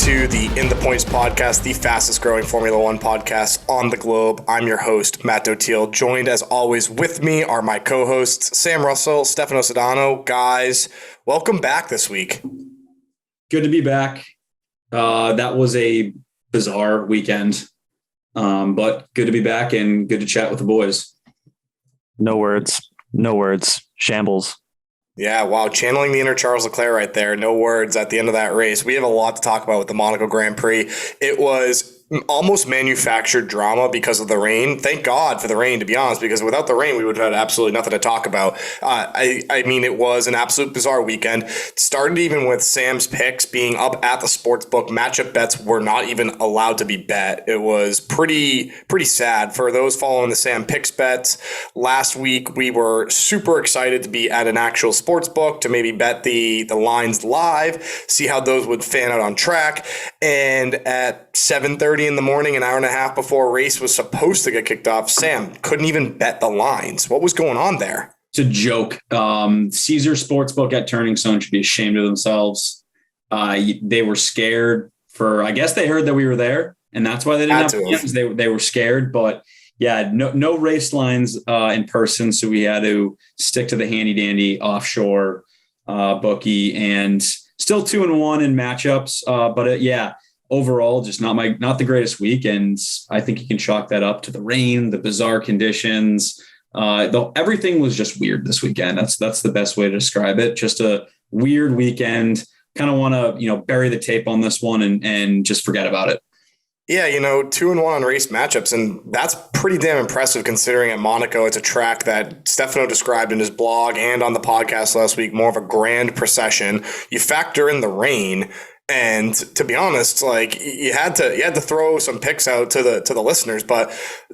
to the In the Points podcast, the fastest growing Formula One podcast on the globe. I'm your host, Matt Dotiel. Joined as always with me are my co-hosts, Sam Russell, Stefano Sedano. Guys, welcome back this week. Good to be back. That was a bizarre weekend, but good to be back and good to chat with the boys. No words. Shambles. Yeah, wow. Channeling the inner Charles Leclerc right there. No words at the end of that race. We have a lot to talk about with the Monaco Grand Prix. It was almost manufactured drama because of the rain. Thank God for the rain, to be honest, because without the rain, we would have had absolutely nothing to talk about. I mean, it was an absolute bizarre weekend. It started even with Sam's picks being up at the sportsbook. Matchup bets were not even allowed to be bet. It was pretty sad for those following the Sam picks bets. Last week, we were super excited to be at an actual sportsbook to maybe bet the lines live, see how those would fan out on track. And at 7:30 in the morning, an hour and a half before a race was supposed to get kicked off, Sam couldn't even bet the lines. What was going on there? It's a joke. Caesar Sportsbook at Turning Stone should be ashamed of themselves. They were scared I guess they heard that we were there, and that's why they didn't have plans. They were scared, but yeah, no race lines in person, so we had to stick to the handy dandy offshore bookie, and still 2-1 in matchups. But yeah. Overall, just not the greatest week, and I think you can chalk that up to the rain, the bizarre conditions. Everything was just weird this weekend. That's the best way to describe it. Just a weird weekend. Kind of want to bury the tape on this one and just forget about it. Yeah, 2-1 on race matchups, and that's pretty damn impressive considering at Monaco it's a track that Stefano described in his blog and on the podcast last week, more of a grand procession. You factor in the rain. And to be honest, like you had to throw some picks out to the listeners, but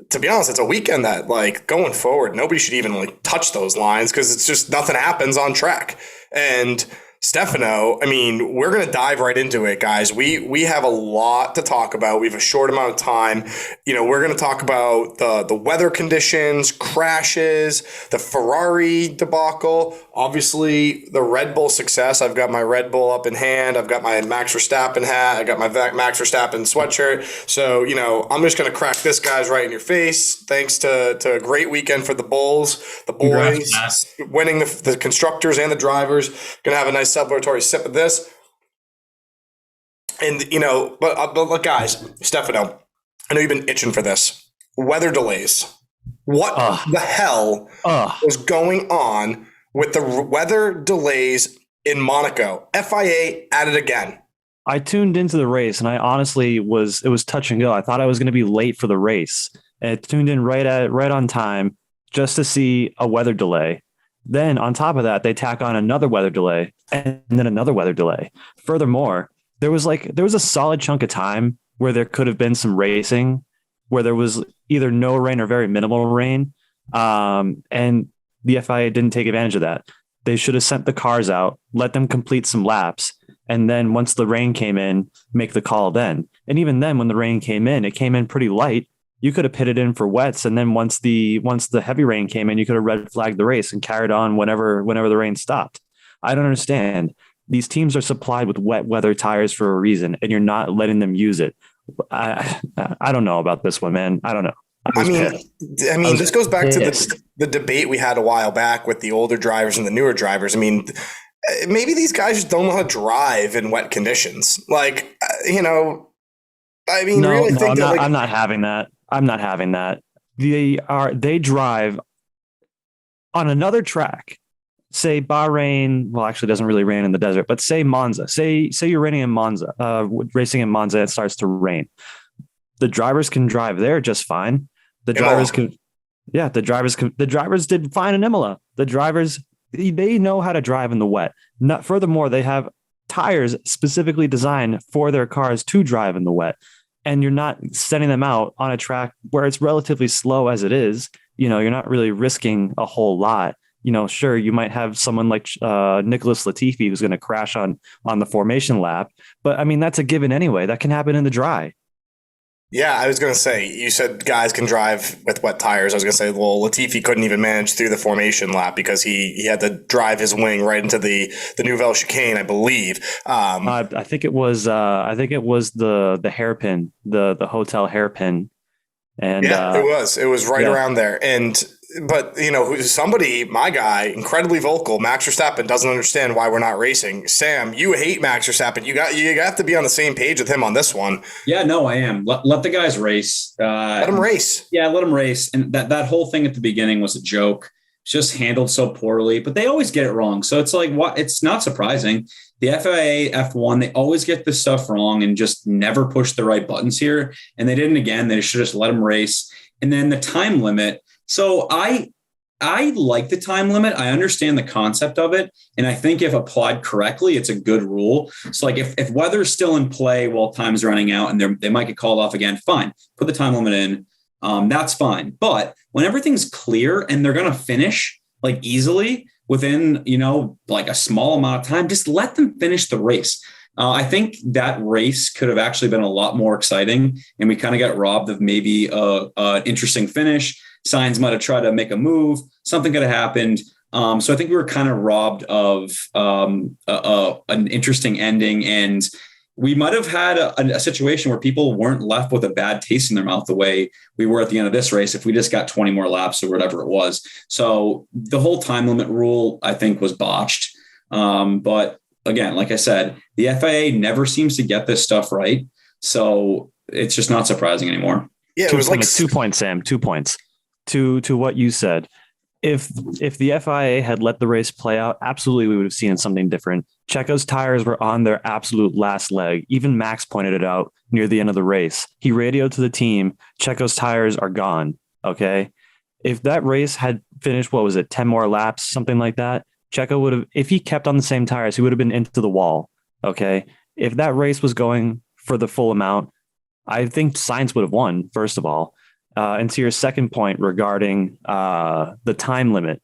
to be honest, it's a weekend that like going forward, nobody should even like touch those lines because it's just nothing happens on track. And Stefano, I mean, we're going to dive right into it, guys. We have a lot to talk about. We have a short amount of time. We're going to talk about the weather conditions, crashes, the Ferrari debacle, obviously the Red Bull success. I've got my Red Bull up in hand. I've got my Max Verstappen hat. I got my Max Verstappen sweatshirt. So, I'm just going to crack this guy's right in your face. Thanks to a great weekend for the Bulls. The boys winning the constructors and the drivers. Going to have a nice celebratory sip of this. And, but look, guys, Stefano, I know you've been itching for this. Weather delays. What the hell was going on with the weather delays in Monaco? FIA at it again. I tuned into the race and I honestly it was touch and go. I thought I was going to be late for the race. And I tuned in right on time just to see a weather delay. Then on top of that, they tack on another weather delay and then another weather delay. Furthermore, there was a solid chunk of time where there could have been some racing where there was either no rain or very minimal rain. And the FIA didn't take advantage of that. They should have sent the cars out, let them complete some laps. And then once the rain came in, make the call then. And even then, when the rain came in, it came in pretty light. You could have pitted in for wets, and then once the heavy rain came in, you could have red flagged the race and carried on whenever the rain stopped. I don't understand. These teams are supplied with wet weather tires for a reason, and you're not letting them use it. I don't know about this one, man. I don't know. I mean, this goes back to the debate we had a while back with the older drivers and the newer drivers. I mean, maybe these guys just don't know how to drive in wet conditions. Like, I'm not having that. I'm not having that. They drive on another track, say Bahrain. Well, actually, it doesn't really rain in the desert, but say Monza. Say you're racing in Monza. It starts to rain. The drivers can drive there just fine. The drivers did fine in Imola. The drivers, they know how to drive in the wet. Furthermore, they have tires specifically designed for their cars to drive in the wet. And you're not sending them out on a track where it's relatively slow as it is. You're not really risking a whole lot. Sure, you might have someone like Nicholas Latifi who's going to crash on the formation lap. But I mean, that's a given anyway. That can happen in the dry. Yeah, I was going to say, you said guys can drive with wet tires. I was going to say, well, Latifi couldn't even manage through the formation lap because he had to drive his wing right into the Nouvelle chicane, I believe. I think it was the hairpin, the hotel hairpin, and Yeah, it was. It was right yeah. around there. But somebody, my guy, incredibly vocal, Max Verstappen doesn't understand why we're not racing. Sam, you hate Max Verstappen. You have to be on the same page with him on this one. Yeah, no, I am. Let the guys race. Let him race. Yeah, let them race. And that whole thing at the beginning was a joke. It's just handled so poorly, but they always get it wrong. So it's like, what? It's not surprising. The FIA F1, they always get this stuff wrong and just never push the right buttons here. And they didn't again. They should just let them race. And then the time limit. So I like the time limit. I understand the concept of it. And I think if applied correctly, it's a good rule. So like if weather's still in play while time's running out and they might get called off again, fine. Put the time limit in. That's fine. But when everything's clear and they're going to finish like easily within, like a small amount of time, just let them finish the race. I think that race could have actually been a lot more exciting. And we kind of got robbed of maybe an interesting finish. Sainz might have tried to make a move. Something could have happened. So I think we were kind of robbed of an interesting ending. And we might have had a situation where people weren't left with a bad taste in their mouth the way we were at the end of this race if we just got 20 more laps or whatever it was. So the whole time limit rule, I think, was botched. But again, like I said, the FIA never seems to get this stuff right. So it's just not surprising anymore. Yeah, it was like 2 points, Sam. 2 points to what you said. If the FIA had let the race play out, absolutely we would have seen something different. Checo's tires were on their absolute last leg. Even Max pointed it out near the end of the race. He radioed to the team, Checo's tires are gone. Okay. If that race had finished, 10 more laps, something like that, Checo would have, if he kept on the same tires, he would have been into the wall. Okay. If that race was going for the full amount, I think Sainz would have won, first of all. And to your second point regarding the time limit,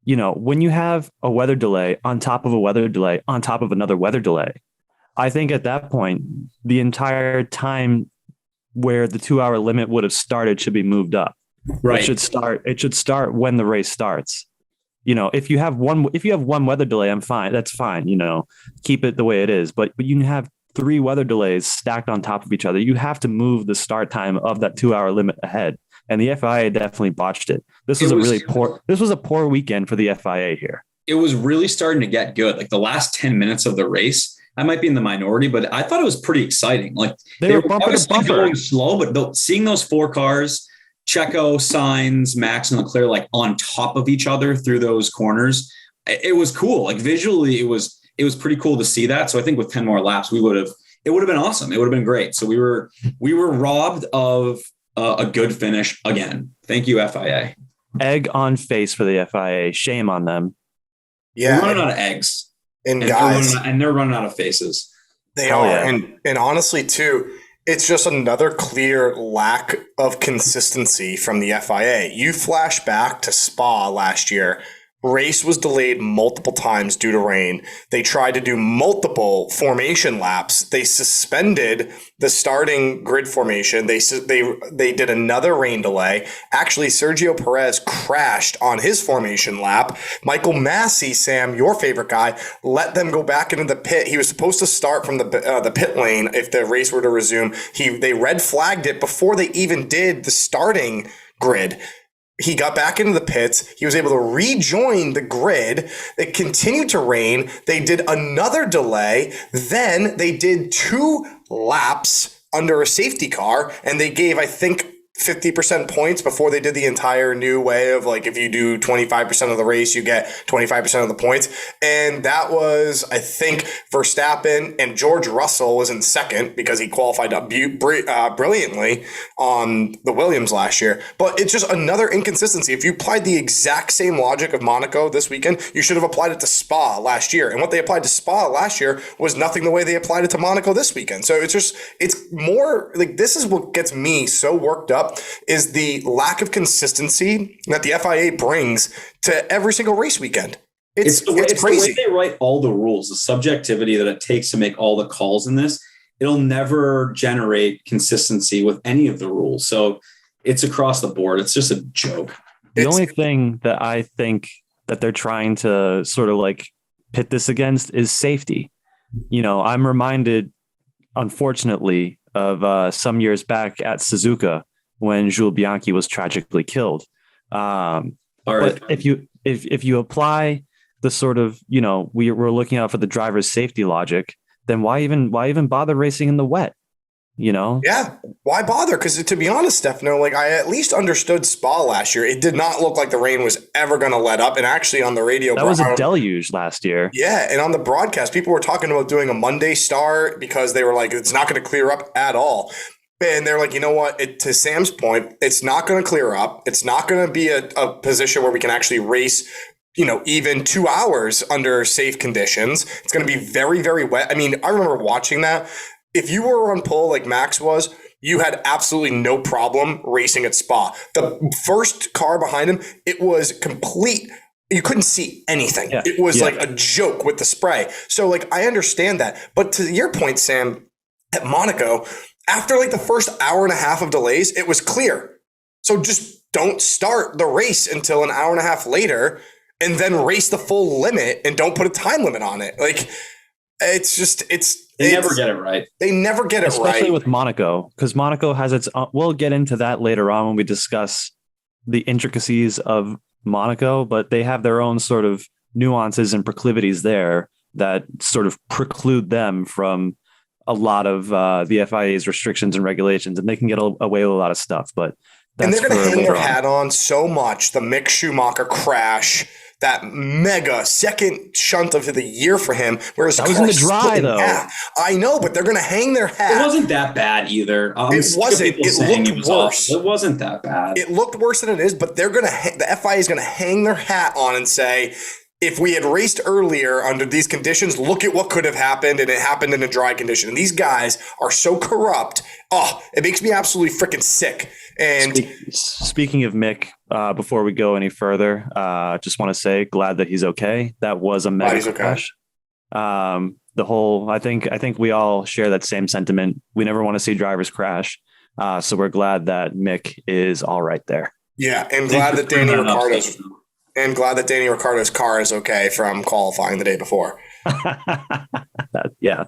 when you have a weather delay on top of a weather delay on top of another weather delay, I think at that point, the entire time where the 2 hour limit would have started should be moved up. Right. It should start when the race starts. If you have one weather delay, I'm fine. That's fine. Keep it the way it is. But you can have 3 weather delays stacked on top of each other. You have to move the start time of that 2 hour limit ahead. And the FIA definitely botched it. This was a poor weekend for the FIA here. It was really starting to get good. Like the last 10 minutes of the race, I might be in the minority, but I thought it was pretty exciting. Like they were bumper to bumper, going slow, but seeing those 4 cars, Checo, Sainz, Max, and Leclerc, like on top of each other through those corners, it was cool. Like visually, it was pretty cool to see that. So I think with 10 more laps, it would have been awesome. It would have been great. So we were robbed of a good finish again. Thank you, FIA. Egg on face for the FIA. Shame on them. Yeah. We're running out of eggs. And guys. They're running out of faces. They are. Yeah. And honestly, too, it's just another clear lack of consistency from the FIA. You flash back to Spa last year. Race was delayed multiple times due to rain. They tried to do multiple formation laps. They suspended the starting grid formation. They did another rain delay. Actually, Sergio Perez crashed on his formation lap. Michael Massey, Sam, your favorite guy, let them go back into the pit. He was supposed to start from the pit lane if the race were to resume. They red flagged it before they even did the starting grid. He got back into the pits. He was able to rejoin the grid. It continued to rain. They did another delay. Then they did 2 laps under a safety car, and they gave, I think, 50% points before they did the entire new way of like, if you do 25% of the race, you get 25% of the points. And that was, I think, Verstappen, and George Russell was in second because he qualified brilliantly on the Williams last year. But it's just another inconsistency. If you applied the exact same logic of Monaco this weekend, you should have applied it to Spa last year. And what they applied to Spa last year was nothing the way they applied it to Monaco this weekend. So it's more like, this is what gets me so worked up, is the lack of consistency that the FIA brings to every single race weekend. It's crazy. The way they write all the rules, the subjectivity that it takes to make all the calls in this. it'll never generate consistency with any of the rules. So it's across the board. It's just a joke. The only thing that I think that they're trying to sort of like pit this against is safety. I'm reminded, unfortunately, of some years back at Suzuka when Jules Bianchi was tragically killed. But if you apply the sort of, we're looking out for the driver's safety logic, then why even bother racing in the wet? Yeah, why bother? Because to be honest, Stefano, like I at least understood Spa last year. It did not look like the rain was ever going to let up. And actually on the radio, that was a deluge last year. Yeah, and on the broadcast, people were talking about doing a Monday start because they were like, it's not going to clear up at all. And they're like, you know what? To Sam's point, it's not going to clear up. It's not going to be a position where we can actually race, even 2 hours under safe conditions. It's going to be very, very wet. I mean, I remember watching that. If you were on pole like Max was, you had absolutely no problem racing at Spa. The first car behind him, it was complete. You couldn't see anything. Yeah. It was like a joke with the spray. So like, I understand that. But to your point, Sam, at Monaco, after like the first hour and a half of delays, it was clear. So just don't start the race until an hour and a half later and then race the full limit and don't put a time limit on it. Like, they never get it right. They never get it right. Especially with Monaco, because Monaco has its own, we'll get into that later on when we discuss the intricacies of Monaco, but they have their own sort of nuances and proclivities there that sort of preclude them from a lot of the FIA's restrictions and regulations, and they can get away with a lot of stuff. But and they're going to hang their hat on so much. The Mick Schumacher crash, that mega second shunt of the year for him. Whereas that was in the dry, though. I know, but they're going to hang their hat. It wasn't that bad either. It wasn't. It looked worse. It wasn't that bad. It looked worse than it is, but the FIA is going to hang their hat on and say, if we had raced earlier under these conditions, look at what could have happened, and it happened in a dry condition. And these guys are so corrupt. Oh, it makes me absolutely freaking sick. And speaking of Mick, before we go any further, just want to say, glad that he's okay. That was a mega crash. Okay. I think we all share that same sentiment. We never want to see drivers crash. So we're glad that Mick is all right there. Yeah, and glad that Danny Ricciardo's car is okay from qualifying the day before. Yeah.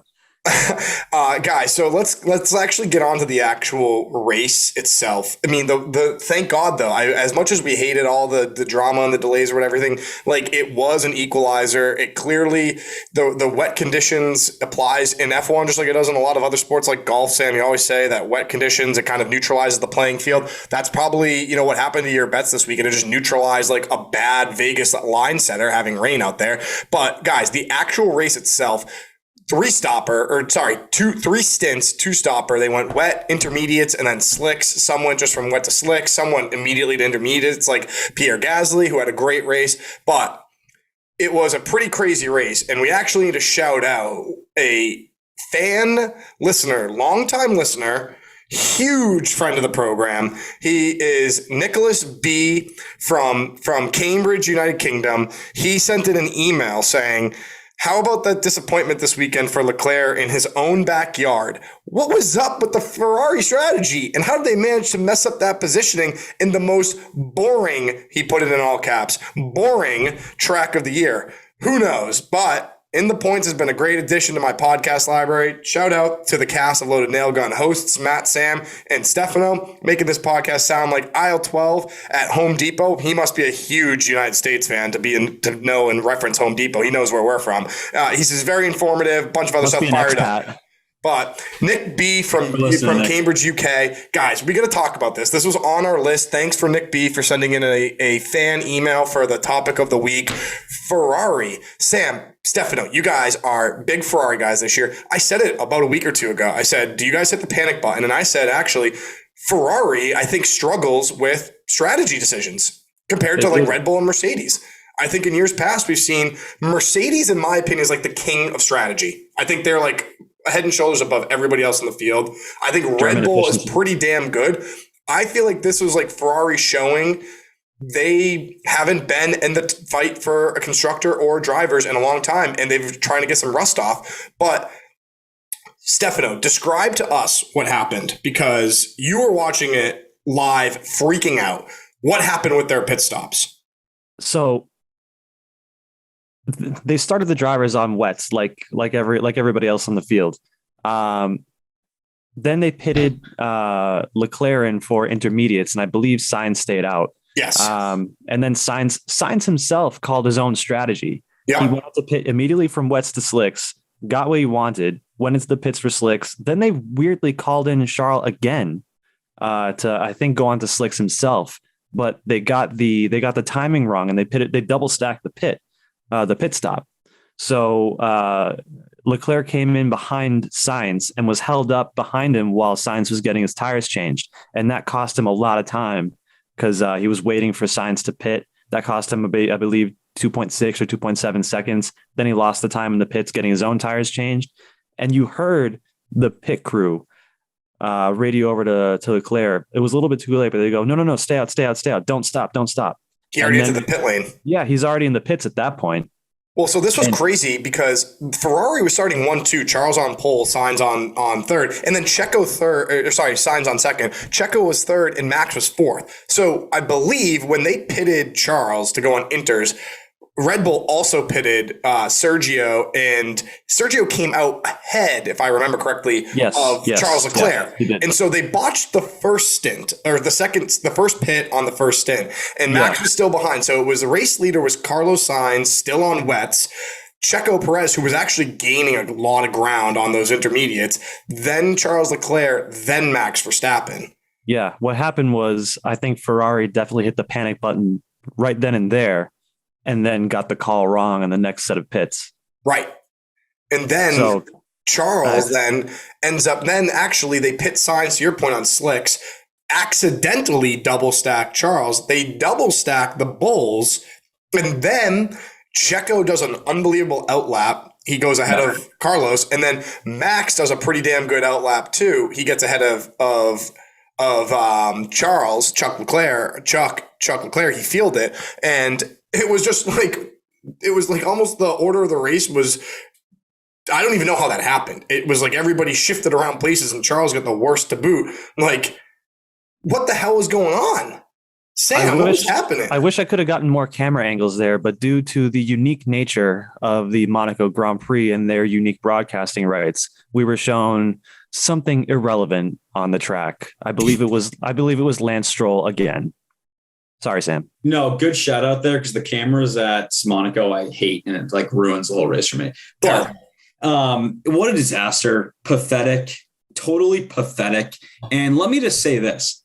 Guys, so let's actually get on to the actual race itself. I mean, the thank God though, as much as we hated all the drama and the delays or everything, like it was an equalizer. It clearly the wet conditions applies in F1 just like it does in a lot of other sports like golf. Sam, you always say that wet conditions, it kind of neutralizes the playing field. That's probably what happened to your bets this week, and it just neutralized like a bad Vegas line setter having rain out there. But guys, the actual race itself, three stints, two stopper. They went wet, intermediates, and then slicks. Some went just from wet to slick. Some went immediately to intermediates, like Pierre Gasly, who had a great race. But it was a pretty crazy race, and we actually need to shout out a fan listener, longtime listener, huge friend of the program. He is Nicholas B. from Cambridge, United Kingdom. He sent in an email saying, how about that disappointment this weekend for Leclerc in his own backyard? What was up with the Ferrari strategy? And how did they manage to mess up that positioning in the most boring, he put it in all caps, boring track of the year? Who knows? But In the Points has been a great addition to my podcast library. Shout out to the cast of Loaded Nail Gun hosts, Matt, Sam, and Stefano, making this podcast sound like aisle 12 at Home Depot. He must be a huge United States fan to know and reference Home Depot. He knows where we're from. He's very informative, bunch of other stuff fired up. But Nick B from Cambridge, UK. Guys, we got to talk about this. This was on our list. Thanks for Nick B for sending in a fan email for the topic of the week. Ferrari. Sam, Stefano, you guys are big Ferrari guys this year. I said it about a week or two ago. I said, do you guys hit the panic button? And I said, actually, Ferrari, I think, struggles with strategy decisions compared to like Red Bull and Mercedes. I think in years past, we've seen Mercedes, in my opinion, is like the king of strategy. I think they're like head and shoulders above everybody else in the field. I think Red Bull is pretty damn good. I feel like this was like Ferrari showing they haven't been in the fight for a constructor or drivers in a long time, and they've trying to get some rust off. But Stefano, describe to us what happened, because you were watching it live, freaking out. What happened with their pit stops? So they started the drivers on wets, like everybody else on the field. Then they pitted Leclerc in for intermediates, and I believe Sainz stayed out. Yes. And then Sainz himself called his own strategy. Yeah. He went to pit immediately from wets to slicks, got what he wanted, went into the pits for slicks. Then they weirdly called in Charles again to, I think, go on to slicks himself. But they got the timing wrong, and they double stacked the pit stop. So Leclerc came in behind Sainz and was held up behind him while Sainz was getting his tires changed, and that cost him a lot of time because he was waiting for Sainz to pit. That cost him, I believe, 2.6 or 2.7 seconds. Then he lost the time in the pits getting his own tires changed. And you heard the pit crew radio over to Leclerc. It was a little bit too late, but they go, no, stay out. Don't stop. He already entered the pit lane. Yeah, he's already in the pits at that point. Well, so this was crazy because Ferrari was starting 1-2, Charles on pole, Sainz on third, and then Sainz on second. Checo was third and Max was fourth. So I believe when they pitted Charles to go on inters, Red Bull also pitted Sergio, and Sergio came out ahead, if I remember correctly, of Charles Leclerc. Yeah, and so they botched the first stint, or the first pit on the first stint, and Max was still behind. So it was the race leader was Carlos Sainz, still on wets, Checo Perez, who was actually gaining a lot of ground on those intermediates, then Charles Leclerc, then Max Verstappen. Yeah, what happened was I think Ferrari definitely hit the panic button right then and there, and then got the call wrong on the next set of pits. Right. And then Charles then ends up, actually they pit Sainz, to your point, on slicks, accidentally double stack Charles. They double stack the Bulls, and then Checo does an unbelievable outlap. He goes ahead of Carlos, and then Max does a pretty damn good outlap too. He gets ahead of Charles, Chuck Leclerc. He fielded it, and it was just like almost the order of the race was, I don't even know how that happened. It was like everybody shifted around places and Charles got the worst to boot. Like, what the hell was going on? Sam, what was happening? I wish I could have gotten more camera angles there, but due to the unique nature of the Monaco Grand Prix and their unique broadcasting rights, we were shown something irrelevant on the track. I believe it was Lance Stroll again. Sorry, Sam. No, good shout out there, because the cameras at Monaco I hate, and it like ruins the whole race for me. But what a disaster. Pathetic. Totally pathetic. And let me just say this.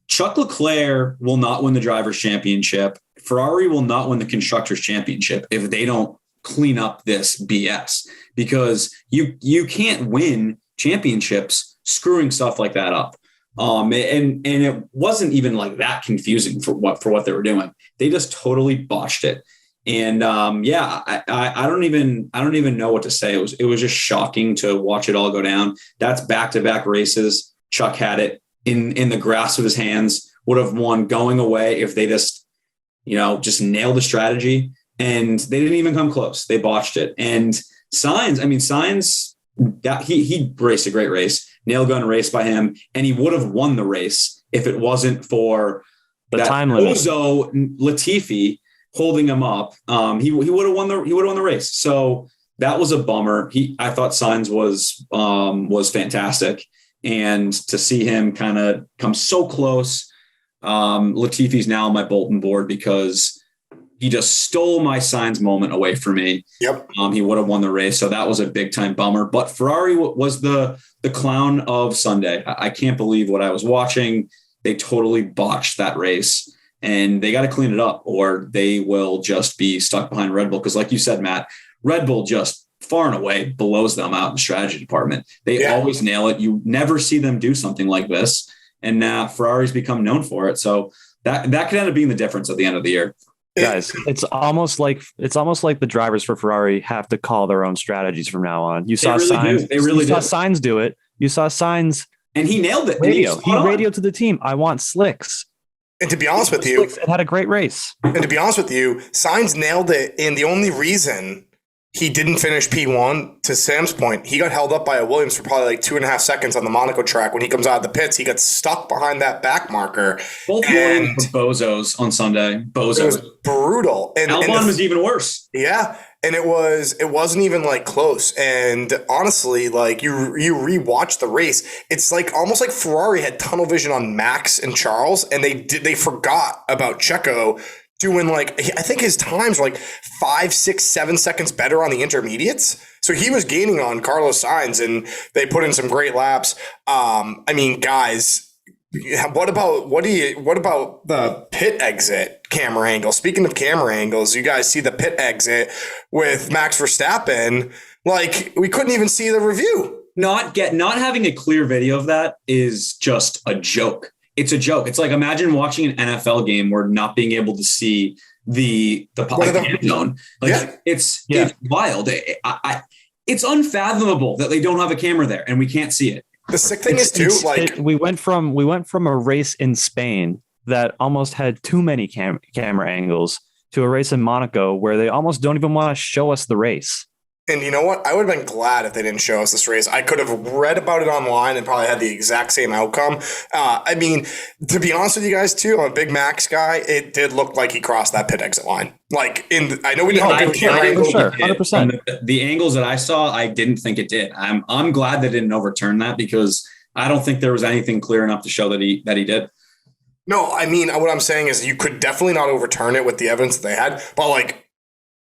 Chuck Leclerc will not win the Drivers' Championship. Ferrari will not win the Constructors' Championship if they don't clean up this BS, because you can't win championships screwing stuff like that up. And it wasn't even like that confusing for what they were doing. They just totally botched it. And I don't even know what to say. It was just shocking to watch it all go down. That's back-to-back races. Chuck had it in the grasp of his hands, would have won going away if they just nailed the strategy, and they didn't even come close. They botched it. And Sainz, he raced a great race, nail gun race by him, and he would have won the race if it wasn't for the time limit. Latifi holding him up. He would have won the race. So that was a bummer. I thought Sainz was fantastic, and to see him kind of come so close. Latifi's now on my bulletin board because he just stole my Sainz moment away from me. Yep. He would have won the race. So that was a big time bummer, but Ferrari was the clown of Sunday. I can't believe what I was watching. They totally botched that race, and they got to clean it up, or they will just be stuck behind Red Bull. Cause like you said, Matt, Red Bull just far and away blows them out in the strategy department. They always nail it. You never see them do something like this. And now Ferrari's become known for it. So that could end up being the difference at the end of the year. Guys, it's almost like the drivers for Ferrari have to call their own strategies from now on. You saw Sainz. They really saw Sainz do it. You saw Sainz, and he nailed it. He radioed to the team, "I want slicks." And to be honest with you, it had a great race. And to be honest with you, Sainz nailed it. And the only reason he didn't finish P1. To Sam's point, he got held up by a Williams for probably like 2.5 seconds on the Monaco track. When he comes out of the pits, he got stuck behind that back marker. Both Williams were bozos on Sunday. Bozos. It was brutal. And Albon was even worse. Yeah. And it wasn't even like close. And honestly, like you rewatch the race, it's like almost like Ferrari had tunnel vision on Max and Charles, and they forgot about Checo doing like, I think his times were like 5, 6, 7 seconds better on the intermediates. So he was gaining on Carlos Sainz, and they put in some great laps. I mean, guys, what about the pit exit camera angle? Speaking of camera angles, you guys see the pit exit with Max Verstappen. Like, we couldn't even see the review. Not having a clear video of that is just a joke. It's a joke. It's like, imagine watching an NFL game where not being able to see the zone. Like, yeah. It's wild. It's unfathomable that they don't have a camera there and we can't see it. The sick thing is too, we went from a race in Spain that almost had too many camera angles to a race in Monaco where they almost don't even want to show us the race. And you know what? I would have been glad if they didn't show us this race. I could have read about it online and probably had the exact same outcome. I mean, to be honest with you guys too, I'm a big Max guy. It did look like he crossed that pit exit line. Like, I know we didn't have a good camera angle. Sure, 100%. The angles that I saw, I didn't think it did. I'm glad they didn't overturn that because I don't think there was anything clear enough to show that he did. No, I mean, what I'm saying is you could definitely not overturn it with the evidence that they had, but like,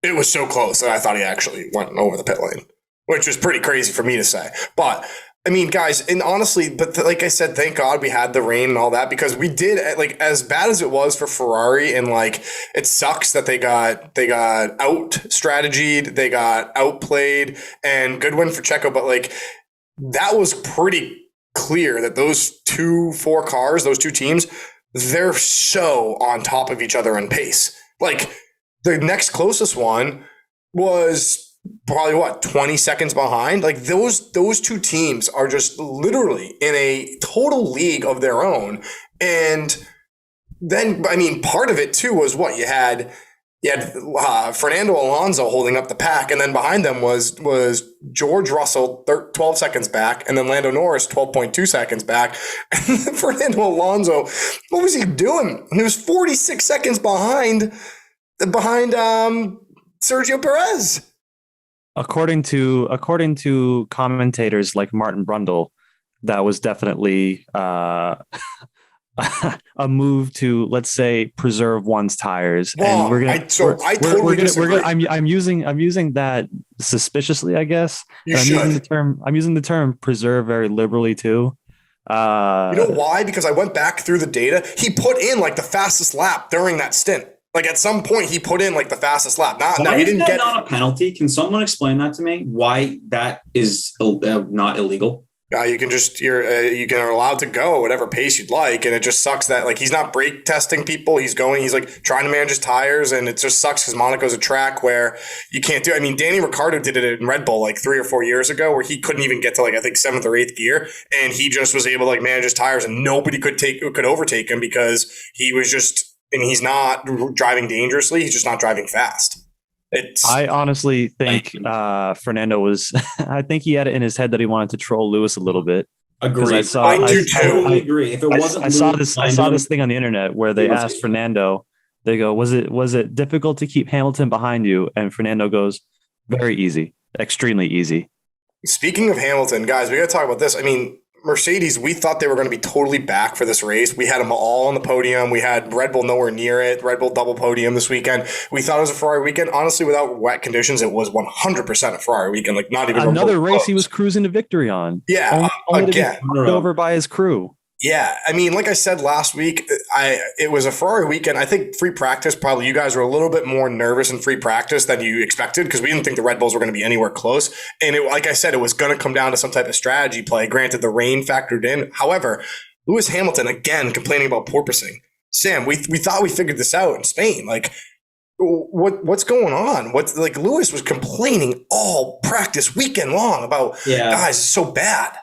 it was so close that I thought he actually went over the pit lane, which was pretty crazy for me to say. But I mean, guys, and honestly, like I said, thank God we had the rain and all that, because we did, like, as bad as it was for Ferrari, and like, it sucks that they got out strategied, they got outplayed, and good win for Checo. But like, that was pretty clear that those two teams, they're so on top of each other in pace. Like, the next closest one was probably 20 seconds behind. Like, those two teams are just literally in a total league of their own. And then, I mean, part of it too was you had Fernando Alonso holding up the pack, and then behind them was George Russell 12 seconds back, and then Lando Norris 12.2 seconds back. And then Fernando Alonso, what was he doing? He was 46 seconds behind Sergio Perez. According to commentators like Martin Brundle, that was definitely a move to, let's say, preserve one's tires. Well, and I totally disagree. I'm using that suspiciously, I guess. I'm using the term preserve very liberally too. You know why? Because I went back through the data. He put in like the fastest lap during that stint. Like, at some point, he put in like the fastest lap. He didn't get not a penalty. Can someone explain that to me? Why that is not illegal? You can you're allowed to go at whatever pace you'd like, and it just sucks that like he's not brake testing people. He's like trying to manage his tires, and it just sucks because Monaco's a track where you can't do. I mean, Danny Ricciardo did it in Red Bull like 3 or 4 years ago, where he couldn't even get to like, I think, 7th or 8th gear, and he just was able to like manage his tires, and nobody could overtake him because he was just. And he's not driving dangerously. He's just not driving fast. I honestly think Fernando was. I think he had it in his head that he wanted to troll Lewis a little bit. Agreed. I totally agree. If it wasn't, I saw this thing on the internet where they asked Fernando. They go, "Was it difficult to keep Hamilton behind you?" And Fernando goes, "Very easy, extremely easy." Speaking of Hamilton, guys, we got to talk about this. I mean, Mercedes, we thought they were going to be totally back for this race. We had them all on the podium. We had Red Bull nowhere near it. Red Bull double podium this weekend. We thought it was a Ferrari weekend. Honestly, without wet conditions, it was 100% a Ferrari weekend. Like, not even another race he was cruising to victory on. Yeah, only again, to be over by his crew. Yeah, I mean, like I said last week, it was a Ferrari weekend. I think free practice, probably you guys were a little bit more nervous in free practice than you expected because we didn't think the Red Bulls were going to be anywhere close. And like I said, it was going to come down to some type of strategy play. Granted, the rain factored in. However, Lewis Hamilton, again, complaining about porpoising. Sam, we thought we figured this out in Spain. Like, what's going on? Lewis was complaining all practice weekend long about, guys, it's so bad.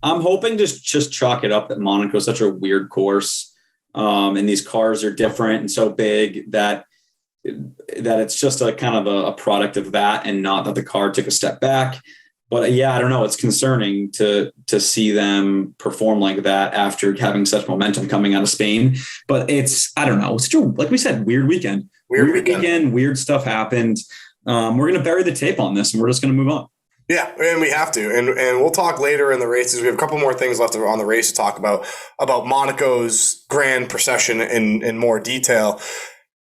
I'm hoping to just chalk it up that Monaco is such a weird course, and these cars are different and so big that that it's just a kind of a product of that, and not that the car took a step back. But yeah, I don't know. It's concerning to see them perform like that after having such momentum coming out of Spain. But I don't know. It's true. Like we said, weird weekend. Weird weekend. Weird stuff happened. We're going to bury the tape on this, and we're just going to move on. Yeah, and we have to. And we'll talk later in the races. We have a couple more things left on the race to talk about Monaco's grand procession in more detail.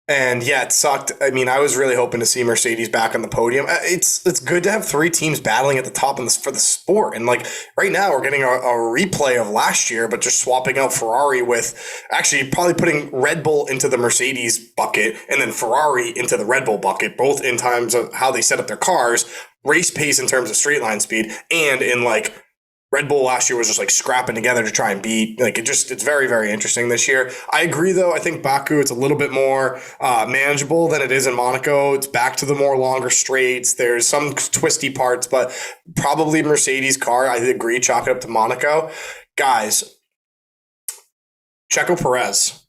And yeah, it sucked. I mean, I was really hoping to see Mercedes back on the podium. It's good to have three teams battling at the top for the sport. And like right now, we're getting a replay of last year, but just swapping out Ferrari with actually probably putting Red Bull into the Mercedes bucket and then Ferrari into the Red Bull bucket, both in terms of how they set up their cars, race pace in terms of straight line speed, and in like Red Bull last year was just like scrapping together to try and beat. Like it's very, very interesting this year. I agree though. I think Baku, it's a little bit more manageable than it is in Monaco. It's back to the more longer straights. There's some twisty parts, but probably Mercedes car. I agree. Chalk it up to Monaco. Guys, Checo Perez.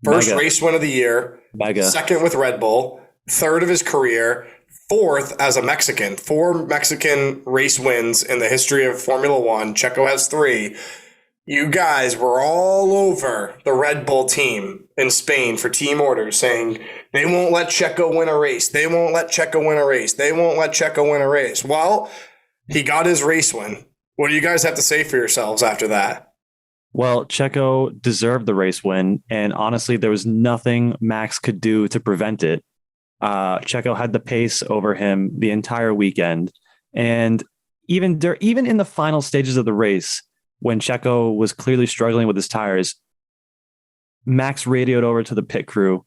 First race win of the year. Second with Red Bull. Third of his career. Fourth as a Mexican. 4 Mexican race wins in the history of Formula One. Checo has 3. You guys were all over the Red Bull team in Spain for team orders saying they won't let Checo win a race. They won't let Checo win a race. They won't let Checo win a race. Well, he got his race win. What do you guys have to say for yourselves after that? Well, Checo deserved the race win. And honestly, there was nothing Max could do to prevent it. Checo had the pace over him the entire weekend. And even in the final stages of the race, when Checo was clearly struggling with his tires, Max radioed over to the pit crew,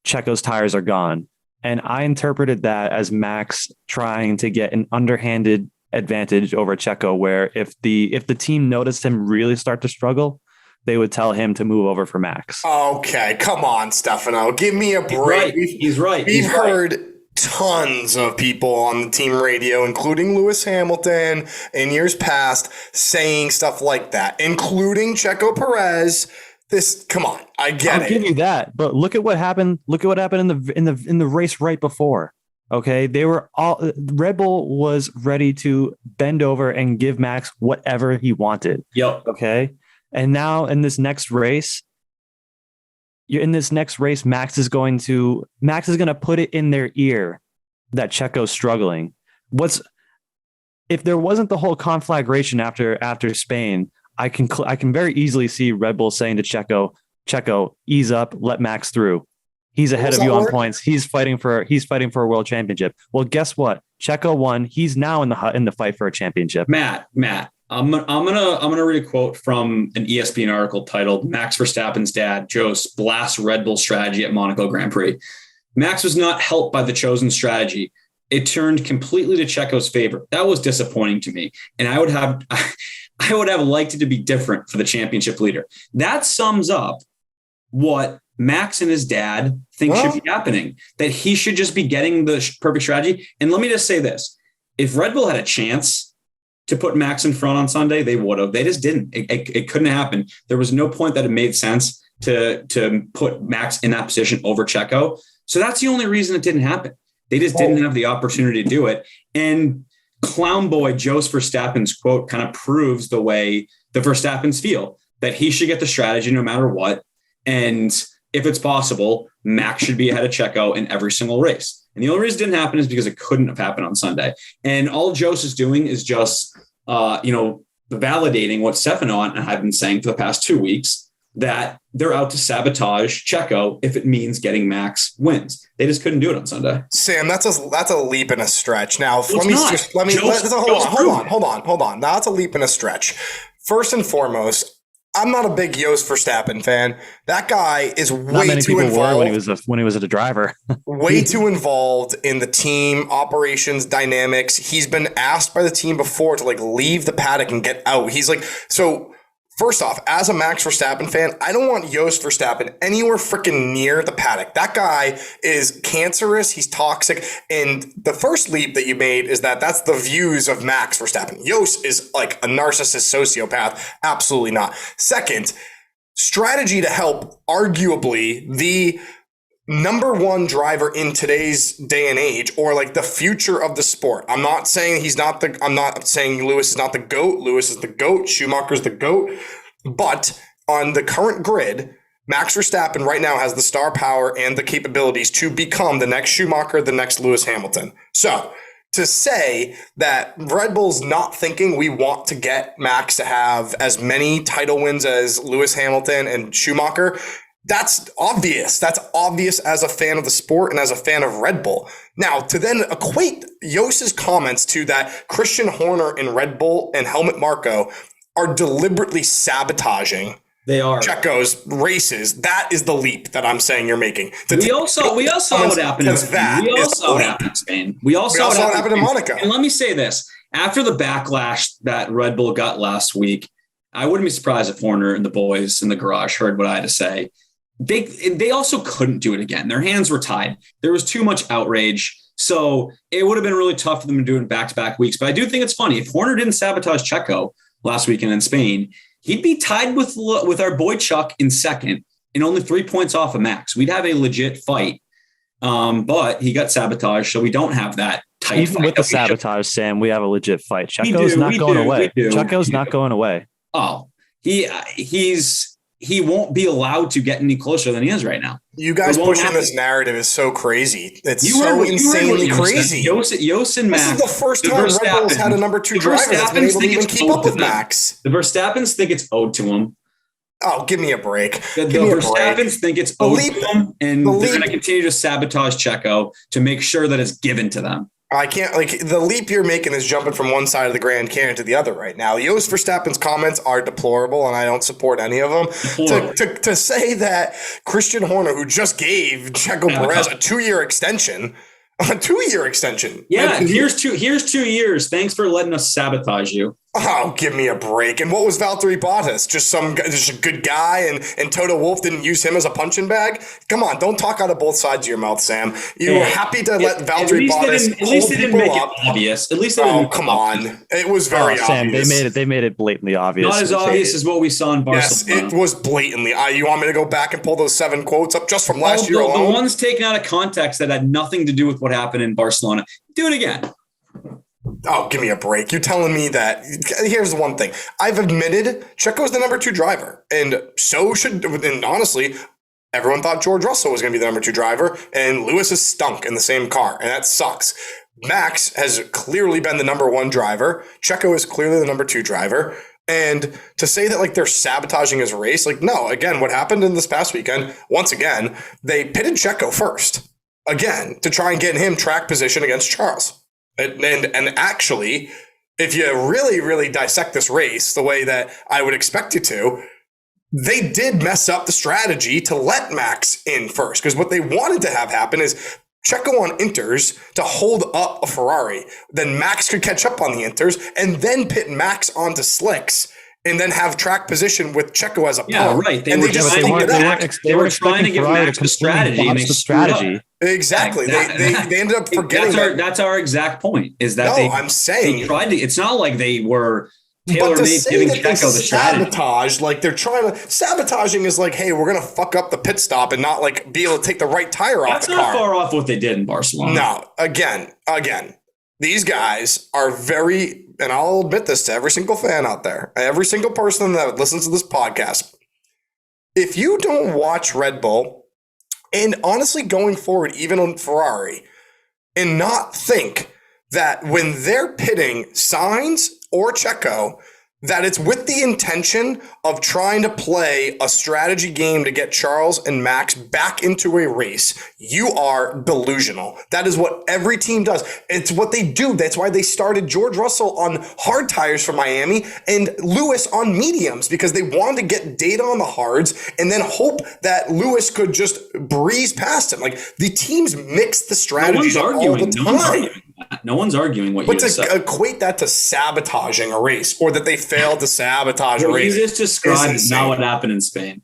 Checo's tires are gone. And I interpreted that as Max trying to get an underhanded advantage over Checo, where if the team noticed him really start to struggle, they would tell him to move over for Max. Okay, come on, Stefano. Give me a break. He's right. We've heard tons of people on the team radio, including Lewis Hamilton in years past, saying stuff like that, including Checo Perez. Come on, I get it. I'll give you that, but look at what happened. Look at what happened in the race right before. Okay, Red Bull was ready to bend over and give Max whatever he wanted. Yep. Okay. And now in this next race, Max is going to put it in their ear that Checo's struggling. If there wasn't the whole conflagration after Spain, I can very easily see Red Bull saying to Checo, ease up, let Max through. He's ahead of you on points. He's fighting for a world championship. Well, guess what? Checo won. He's now in the fight for a championship. Matt. I'm gonna read a quote from an ESPN article titled "Max Verstappen's dad, Jost, blasts Red Bull strategy at Monaco Grand Prix." Max was not helped by the chosen strategy. It turned completely to Checo's favor. That was disappointing to me, and I would have liked it to be different for the championship leader. That sums up what Max and his dad think should be happening. That he should just be getting the perfect strategy. And let me just say this: if Red Bull had a chance to put Max in front on Sunday, they would have. They just didn't. It couldn't happen. There was no point that it made sense to put Max in that position over Checo. So that's the only reason it didn't happen. They just didn't have the opportunity to do it. And clown boy Jos Verstappen's quote kind of proves the way the Verstappens feel, that he should get the strategy no matter what. And if it's possible, Max should be ahead of Checo in every single race. And the only reason it didn't happen is because it couldn't have happened on Sunday. And all Jos is doing is just, validating what Stefano and I have been saying for the past 2 weeks, that they're out to sabotage Checo if it means getting Max wins. They just couldn't do it on Sunday. Sam, that's a leap in a stretch. Now, hold on. Now, that's a leap in a stretch. First and foremost, I'm not a big Jos Verstappen fan. That guy is way too involved when he was a driver. Way too involved in the team operations dynamics. He's been asked by the team before to leave the paddock and get out. He's so. First off, as a Max Verstappen fan, I don't want Jos Verstappen anywhere freaking near the paddock. That guy is cancerous. He's toxic. And the first leap that you made is that's the views of Max Verstappen. Jos is a narcissist sociopath. Absolutely not. Second, strategy to help arguably the number one driver in today's day and age, or like the future of the sport. I'm not saying I'm not saying Lewis is not the GOAT. Lewis is the GOAT. Schumacher's the GOAT. But on the current grid, Max Verstappen right now has the star power and the capabilities to become the next Schumacher, the next Lewis Hamilton. So to say that Red Bull's not thinking we want to get Max to have as many title wins as Lewis Hamilton and Schumacher, that's obvious. That's obvious as a fan of the sport and as a fan of Red Bull. Now, to then equate Jos's comments to that Christian Horner and Red Bull and Helmut Marko are deliberately sabotaging Checo's races. That is the leap that I'm saying you're making. We all saw what happened in Spain. We all saw what happened in Spain. We all saw what happened in Monaco. And let me say this. After the backlash that Red Bull got last week, I wouldn't be surprised if Horner and the boys in the garage heard what I had to say. They also couldn't do it again. Their hands were tied. There was too much outrage. So it would have been really tough for them to do it in back-to-back weeks. But I do think it's funny. If Horner didn't sabotage Checo last weekend in Spain, he'd be tied with our boy Chuck in second and only 3 points off of Max. We'd have a legit fight. But he got sabotaged, so we don't have that tight Even fight. with the sabotage, Sam, we have a legit fight. Checo's not going away. Checo's not going away. Oh, he won't be allowed to get any closer than he is right now. You guys pushing this narrative is so crazy. It's so insanely crazy. Jos and Max. This is the first time Red Bull's had a number two driver that's been able to even keep up with Max. The Verstappens think it's owed to him. Oh, give me a break. The Verstappens think it's owed to them, and they're going to continue to sabotage Checo to make sure that it's given to them. I can't, the leap you're making is jumping from one side of the Grand Canyon to the other right now. Jos Verstappen's comments are deplorable, and I don't support any of them. To say that Christian Horner, who just gave Checo Perez a 2-year extension, Yeah, and here's 2 years. Thanks for letting us sabotage you. Oh, give me a break. And what was Valtteri Bottas? Just a good guy, and Toto Wolff didn't use him as a punching bag? Come on, don't talk out of both sides of your mouth, Sam. You were happy to let Valtteri Bottas at least they didn't make it obvious. At least they didn't. Oh, come on. It was very obvious. Sam, they made it blatantly obvious. Not as obvious as what we saw in Barcelona. Yes, it was blatantly. You want me to go back and pull those 7 quotes up just from last year alone? The ones taken out of context that had nothing to do with what happened in Barcelona. Do it again. Oh, give me a break. You're telling me that. Here's the one thing. I've admitted Checo's the number 2 driver. And so should, and honestly, everyone thought George Russell was going to be the number 2 driver. And Lewis has stunk in the same car. And that sucks. Max has clearly been the number 1 driver. Checo is clearly the number 2 driver. And to say that they're sabotaging his race, no, again, what happened in this past weekend, once again, they pitted Checo first, again, to try and get him track position against Charles. And actually, if you really, really dissect this race the way that I would expect you to, they did mess up the strategy to let Max in first. Because what they wanted to have happen is Checo on inters to hold up a Ferrari. Then Max could catch up on the inters and then pit Max onto slicks and then have track position with Checo as a pump. Yeah, right. They were trying to give Max the strategy. Exactly. They ended up forgetting that's our exact point. Is that I'm saying they tried to. It's not like they were tailor-made giving Checo the strategy. Sabotage, they're trying to. Sabotaging is hey, we're gonna fuck up the pit stop and not be able to take the right tire off the car. That's not far off what they did in Barcelona. No, again, these guys are very, and I'll admit this to every single fan out there, every single person that listens to this podcast. If you don't watch Red Bull, and honestly going forward, even on Ferrari, and not think that when they're pitting Sainz or Checo, that it's with the intention of trying to play a strategy game to get Charles and Max back into a race, you are delusional. That is what every team does. It's what they do. That's why they started George Russell on hard tires for Miami and Lewis on mediums, because they wanted to get data on the hards and then hope that Lewis could just breeze past him. The teams mix the strategies all the time. No one's arguing what you said. But to equate that to sabotaging a race, or that they failed to sabotage a race. You just described not what happened in Spain.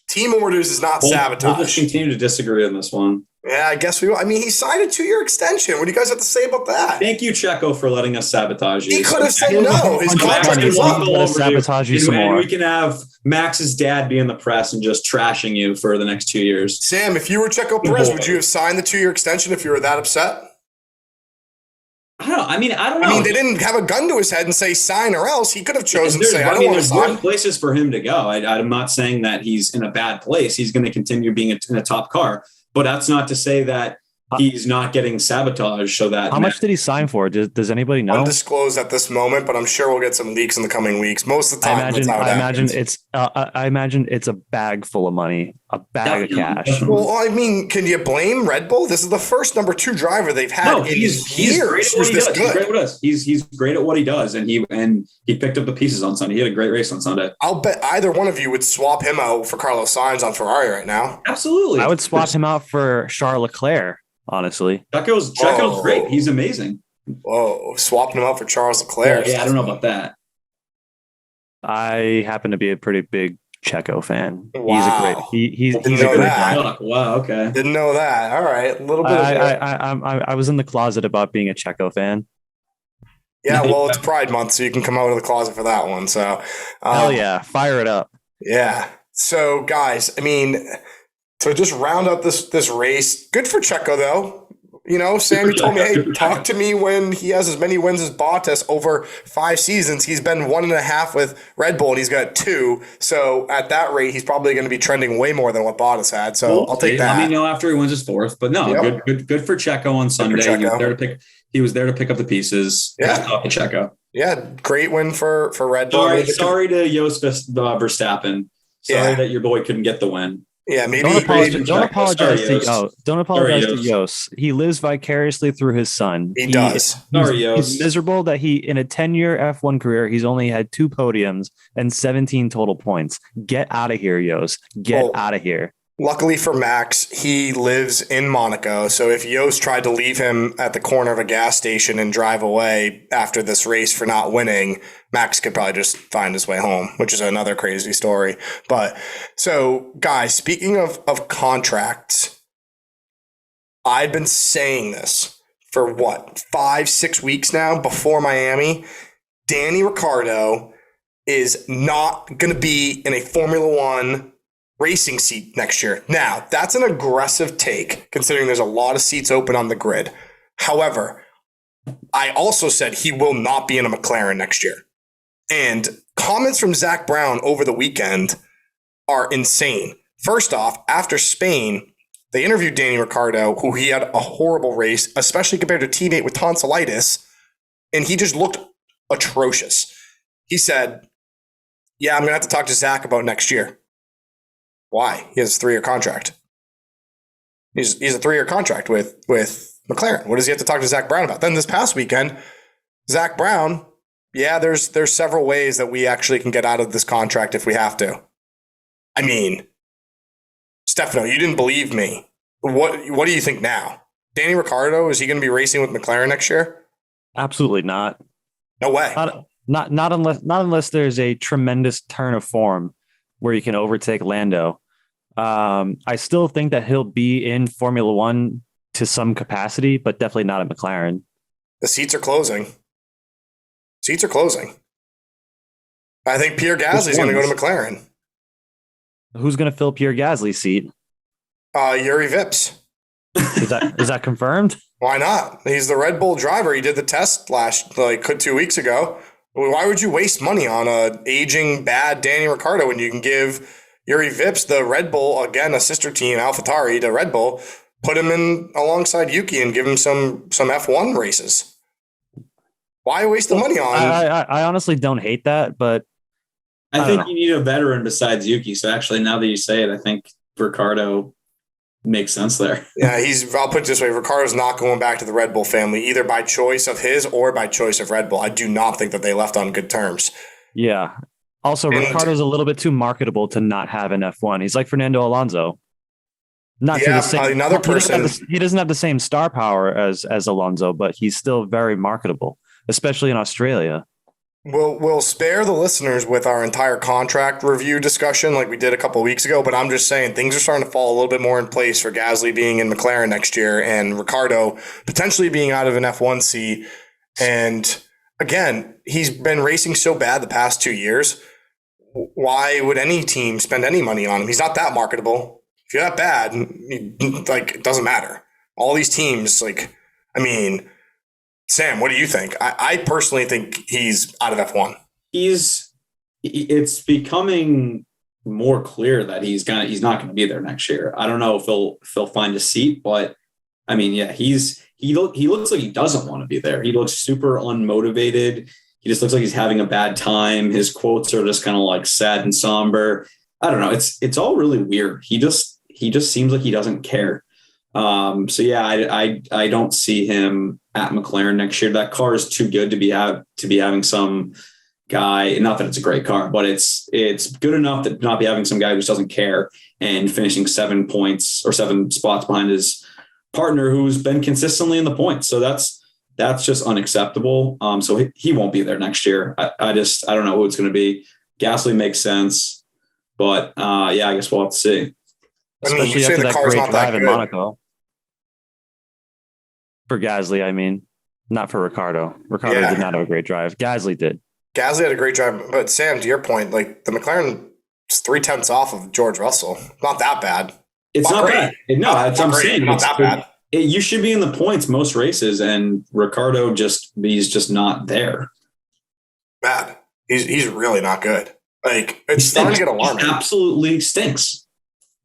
Team orders is not sabotage. We'll just continue to disagree on this one. Yeah, I guess we will. I mean, he signed a 2-year extension. What do you guys have to say about that? Thank you, Checo, for letting us sabotage you. He could have said no. His Come back contract and is walk up. all over sabotage you and, some and more. we can have Max's dad be in the press and just trashing you for the next 2 years. Sam, if you were Checo Perez, would you have signed the 2-year extension if you were that upset? I don't know. I mean, they didn't have a gun to his head and say sign or else. He could have chosen to say, I don't want to sign. There's places for him to go. I'm not saying that he's in a bad place. He's going to continue being in a top car. But that's not to say that he's not getting sabotaged. So that how much did he sign for? Does anybody know? Undisclosed at this moment, but I'm sure we'll get some leaks in the coming weeks. Most of the time, I imagine it's a bag full of money, a bag of cash. Well, I mean, can you blame Red Bull? This is the first number 2 driver they've had in years. He's great at what he does, and he picked up the pieces on Sunday. He had a great race on Sunday. I'll bet either one of you would swap him out for Carlos Sainz on Ferrari right now. Absolutely, I would swap him out for Charles Leclerc. Honestly, Checo's great. He's amazing. Whoa, swapping him out for Charles Leclerc. Yeah, I don't know about that. I happen to be a pretty big Checo fan. Wow. He's a great guy. Wow, okay. Didn't know that. All right, a little bit. I was in the closet about being a Checo fan. Yeah, well, it's Pride Month, so you can come out of the closet for that one. So, hell yeah, fire it up. Yeah. So, guys, I mean, to just round out this race, good for Checo though. You know, Sam, you told me, hey, talk to me when he has as many wins as Bottas over 5 seasons. He's been 1.5 with Red Bull, and he's got 2. So at that rate, he's probably going to be trending way more than what Bottas had. So I'll take that. Let me know after he wins his 4th. But no, good for Checo on Sunday. He was there to pick up the pieces. Yeah, off the Checo. Yeah, great win for Red Bull. Sorry to Jos Verstappen. Sorry that your boy couldn't get the win. Yeah, maybe don't apologize to Jos. He lives vicariously through his son. He does. He's miserable that he, in a 10-year F1 career, he's only had 2 podiums and 17 total points. Get out of here, Jos. Get out of here. Luckily for Max, he lives in Monaco. So if Yost tried to leave him at the corner of a gas station and drive away after this race for not winning, Max could probably just find his way home, which is another crazy story. But so, guys, speaking of contracts, I've been saying this for 5-6 weeks now before Miami. Danny Ricciardo is not going to be in a Formula One racing seat next year. Now, that's an aggressive take, considering there's a lot of seats open on the grid. However, I also said he will not be in a McLaren next year. And comments from Zach Brown over the weekend are insane. First off, after Spain, they interviewed Danny Ricciardo, who he had a horrible race, especially compared to a teammate with tonsillitis, and he just looked atrocious. He said, yeah, I'm going to have to talk to Zach about next year. Why? He has a 3-year contract. He's a 3-year contract with McLaren. What does he have to talk to Zach Brown about? Then this past weekend, Zach Brown, yeah, there's several ways that we actually can get out of this contract if we have to. I mean, Stefano, you didn't believe me. What do you think now? Danny Ricciardo, is he going to be racing with McLaren next year? Absolutely not. No way. Not unless there's a tremendous turn of form where you can overtake Lando. I still think that he'll be in Formula One to some capacity, but definitely not at McLaren. The seats are closing. I think Pierre Gasly's going to go to McLaren. Who's going to fill Pierre Gasly's seat? Yuri Vips. Is that confirmed? Why not? He's the Red Bull driver. He did the test 2 weeks ago. Why would you waste money on a aging bad Danny Ricciardo when you can give Yuri Vips, the Red Bull, again, a sister team, AlphaTauri to Red Bull, put him in alongside Yuki and give him some F1 races? Why waste the money on? I honestly don't hate that, but I think you need a veteran besides Yuki. So actually, now that you say it, I think Ricciardo makes sense there. Yeah, I'll put it this way. Ricciardo's not going back to the Red Bull family, either by choice of his or by choice of Red Bull. I do not think that they left on good terms. Yeah. Also, Ricciardo's a little bit too marketable to not have an F1. He's like Fernando Alonso. Not to the same, another person. He doesn't have the same star power as Alonso, but he's still very marketable, especially in Australia. We'll spare the listeners with our entire contract review discussion like we did a couple of weeks ago, but I'm just saying things are starting to fall a little bit more in place for Gasly being in McLaren next year and Ricardo potentially being out of an F1 seat. And again, he's been racing so bad the past 2 years. Why would any team spend any money on him? He's not that marketable. If you're that bad, like, it doesn't matter. All these teams, like, I mean, Sam, what do you think? I personally think he's out of F1. It's becoming more clear that he's not going to be there next year. I don't know if he'll find a seat, but I mean, yeah, he looks like he doesn't want to be there. He looks super unmotivated. He just looks like he's having a bad time. His quotes are just kind of like sad and somber. I don't know. It's all really weird. He just seems like he doesn't care. So yeah, I don't see him at McLaren next year. That car is too good to be having some guy. Not that it's a great car, but it's good enough to not be having some guy who just doesn't care and finishing 7 points or 7 spots behind his partner who's been consistently in the points. So that's just unacceptable. So he won't be there next year. I don't know who it's going to be. Gasly makes sense, but yeah, I guess we'll have to see. Especially after that great drive in Monaco. For Gasly, I mean, not for Ricardo. Ricardo did not have a great drive. Gasly did. Gasly had a great drive, but Sam, to your point, like the McLaren is 0.3 off of George Russell. Not that bad. It's not bad. No, that's what I'm saying. Not that bad. You should be in the points most races, and Ricardo he's just not there. Bad. He's really not good. Like, it's starting to get alarming. He absolutely stinks,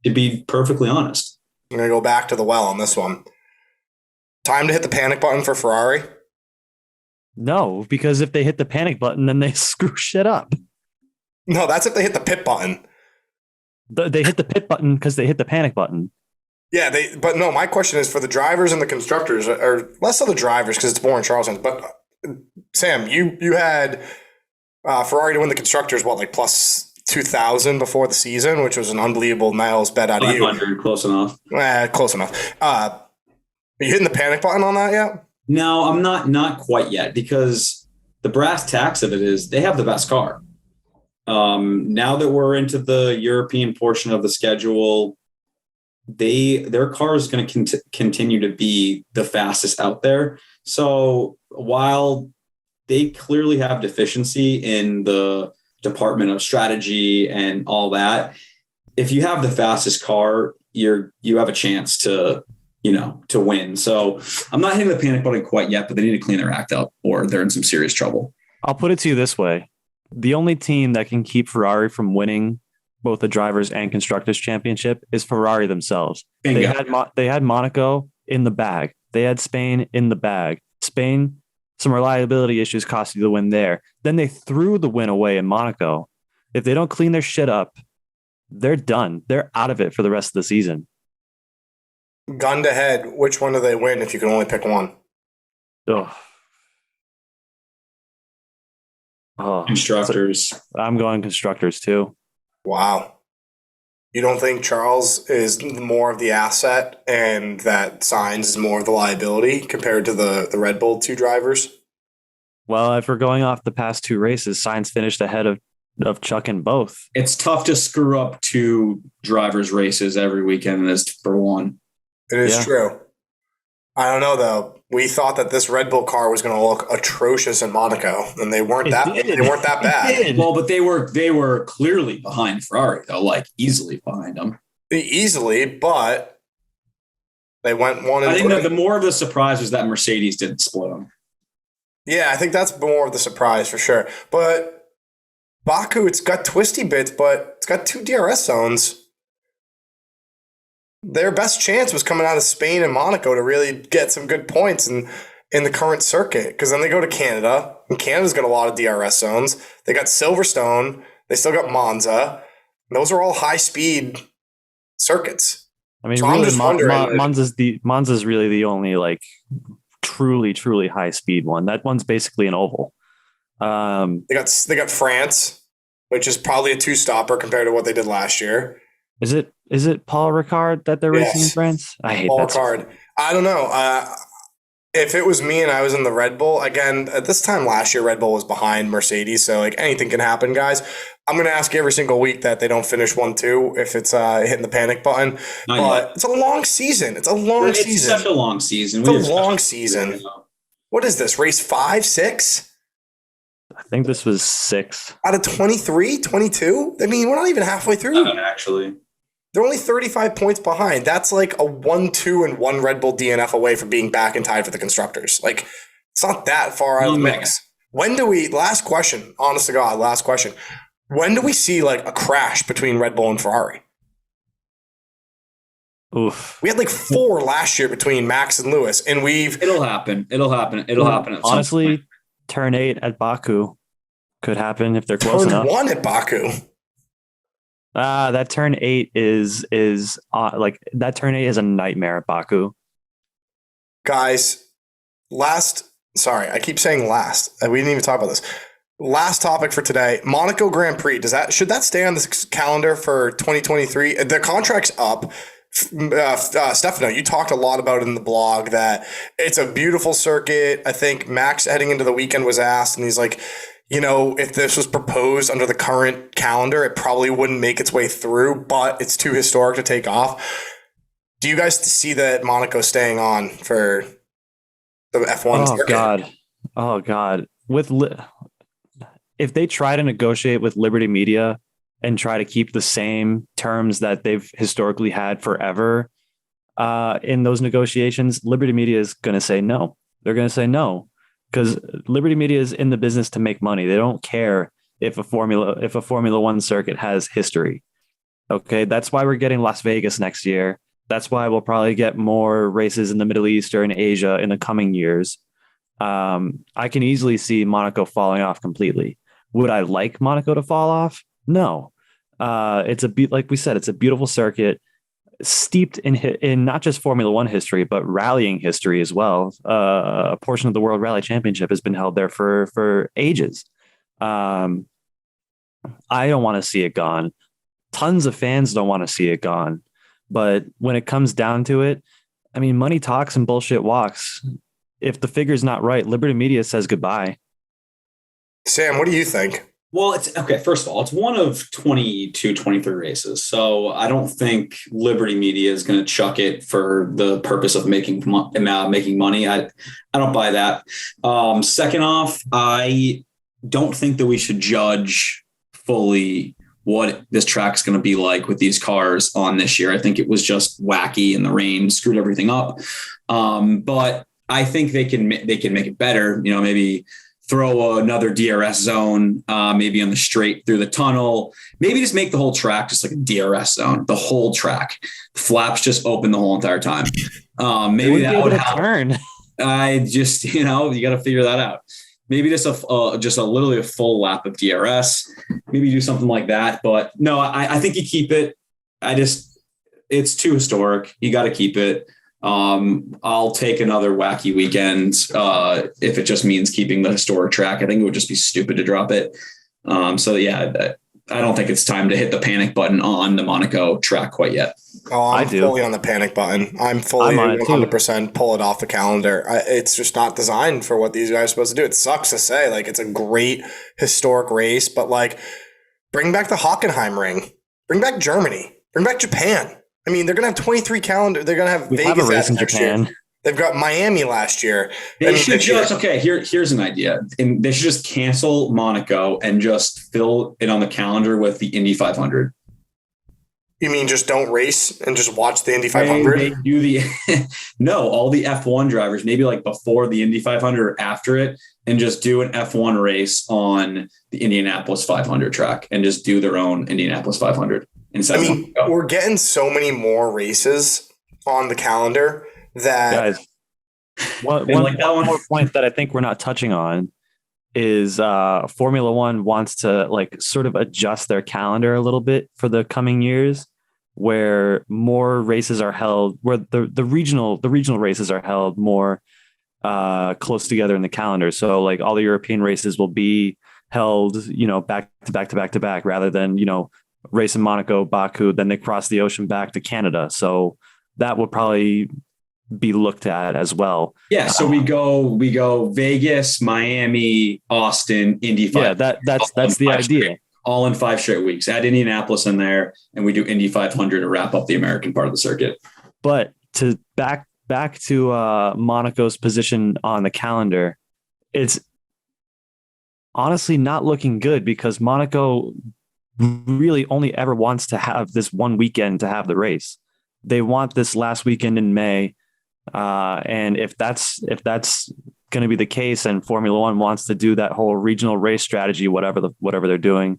to be perfectly honest. I'm going to go back to the well on this one. Time to hit the panic button for Ferrari? No, because if they hit the panic button, then they screw shit up. No, that's if they hit the pit button. They hit the pit button because they hit the panic button. Yeah, but no, my question is for the drivers and the constructors, or less of the drivers because it's boring Charles fans. But Sam, you had Ferrari to win the constructors, like plus 2,000 before the season, which was an unbelievable miles bet out of you. Close enough. Close enough. Are you hitting the panic button on that yet? No, I'm not quite yet, because the brass tacks of it is they have the best car. Now that we're into the European portion of the schedule, their car is going to continue to be the fastest out there. So while they clearly have deficiency in the department of strategy and all that, if you have the fastest car, you have a chance to win. So I'm not hitting the panic button quite yet, but they need to clean their act up or they're in some serious trouble. I'll put it to you this way. The only team that can keep Ferrari from winning both the drivers and constructors championship is Ferrari themselves. Bingo. They had Monaco in the bag. They had Spain in the bag. Spain, some reliability issues cost you the win there. Then they threw the win away in Monaco. If they don't clean their shit up, they're done. They're out of it for the rest of the season. Gun to head, which one do they win if you can only pick one? Oh, Constructors. I'm going constructors too. Wow. You don't think Charles is more of the asset and that Sainz is more of the liability compared to the Red Bull 2 drivers? Well, if we're going off the past 2 races, Sainz finished ahead of Chuck in both. It's tough to screw up 2 drivers' races every weekend as for one. It is true. I don't know, though. We thought that this Red Bull car was going to look atrocious in Monaco, and they weren't that bad. Well, but they were clearly behind Ferrari, though, like easily behind them. Easily, but they went one. I think that the more of the surprise was that Mercedes didn't split them. Yeah, I think that's more of the surprise for sure. But Baku, it's got twisty bits, but it's got 2 DRS zones. Their best chance was coming out of Spain and Monaco to really get some good points in the current circuit, because then they go to Canada, and Canada's got a lot of DRS zones. They got Silverstone. They still got Monza. Those are all high-speed circuits. I mean, so really, Monza's really the only like truly high-speed one. That one's basically an oval. They got France, which is probably a 2-stopper compared to what they did last year. Is it Paul Ricard that they're racing in France? I hate Paul that. Ricard. I don't know. If it was me and I was in the Red Bull, again, at this time last year, Red Bull was behind Mercedes. So, like, anything can happen, guys. I'm going to ask every single week that they don't finish 1-2 if it's hitting the panic button. Not But yet. it's a long season. It's a long It's season. such a long season. It's We a have such long a- season. What is this? Race 5, 6? I think this was 6. Out of 23, 22? I mean, we're not even halfway through. Actually. They're only 35 points behind. That's like a 1-2 and 1 Red Bull DNF away from being back and tied for the constructors. Like, it's not that far out of the mix. When do we, last question, honest to God, last question. When do we see like a crash between Red Bull and Ferrari? Oof. We had like 4 last year between Max and Lewis, and It'll happen. It'll happen. It'll happen. At Honestly, some point. turn 8 at Baku could happen if they're close turned enough. 1 at Baku. That turn 8 is like that turn 8 is a nightmare at Baku. Guys, sorry, I keep saying last. We didn't even talk about this. Last topic for today, Monaco Grand Prix. Should that stay on the calendar for 2023? The contract's up. Stefano, you talked a lot about it in the blog that it's a beautiful circuit. I think Max heading into the weekend was asked, and he's like, if this was proposed under the current calendar, it probably wouldn't make its way through, but it's too historic to take off. Do you guys see that Monaco staying on for the F1 circuit? Oh God. If they try to negotiate with Liberty Media and try to keep the same terms that they've historically had forever in those negotiations, Liberty Media is going to say no. They're going to say no because Liberty Media is in the business to make money. They don't care if a Formula One circuit has history. Okay, that's why we're getting Las Vegas next year. That's why we'll probably get more races in the Middle East or in Asia in the coming years. I can easily see Monaco falling off completely. Would I like Monaco to fall off? No. Like we said, it's a beautiful circuit, steeped in not just Formula One history, but rallying history as well. A portion of the World Rally Championship has been held there for ages. I don't want to see it gone. Tons of fans don't want to see it gone. But when it comes down to it, I mean, money talks and bullshit walks. If the figure's not right, Liberty Media says goodbye. Sam, what do you think? Well, it's okay. First of all, it's one of 22, 23 races. So I don't think Liberty Media is going to chuck it for the purpose of making money. I don't buy that. Second off, I don't think that we should judge fully what this track's going to be like with these cars on this year. I think it was just wacky and the rain screwed everything up. But I think they can make it better. Maybe throw another DRS zone, maybe on the straight through the tunnel, maybe just make the whole track just like a DRS zone, the whole track. The flaps just open the whole entire time. Maybe that would help. Turn. I just, you got to figure that out. Maybe just literally a full lap of DRS, maybe do something like that. But no, I think you keep it. It's too historic. You got to keep it. I'll take another wacky weekend if it just means keeping the historic track. I think it would just be stupid to drop it. So yeah, I don't think it's time to hit the panic button on the Monaco track quite yet. Oh, I'm fully on the panic button. I'm fully 100% pull it off the calendar. It's just not designed for what these guys are supposed to do. It sucks to say, like, it's a great historic race, but like, bring back the Hockenheim ring, bring back Germany, bring back Japan. I mean, they're going to have 23 calendar. They're going to have Vegas have a race in Japan. Year. They've got Miami last year. Here's an idea. And they should just cancel Monaco and just fill it on the calendar with the Indy 500. You mean just don't race and just watch the Indy 500? They do all the F1 drivers, maybe like before the Indy 500 or after it, and just do an F1 race on the Indianapolis 500 track and just do their own Indianapolis 500. We're getting so many more races on the calendar that... Guys, one more point that I think we're not touching on is Formula One wants to like sort of adjust their calendar a little bit for the coming years, where more races are held, where the regional races are held more close together in the calendar. So like all the European races will be held, back to back rather than, race in Monaco, Baku, then they cross the ocean back to Canada. So that will probably be looked at as well. Yeah. So we go Vegas, Miami, Austin, Indy 500. Yeah, that's the idea. All in 5 straight weeks. Add Indianapolis in there, and we do Indy 500 to wrap up the American part of the circuit. But to back to Monaco's position on the calendar, it's honestly not looking good because Monaco really only ever wants to have this one weekend to have the race. They want this last weekend in May. And if that's going to be the case and Formula One wants to do that whole regional race strategy, whatever they're doing,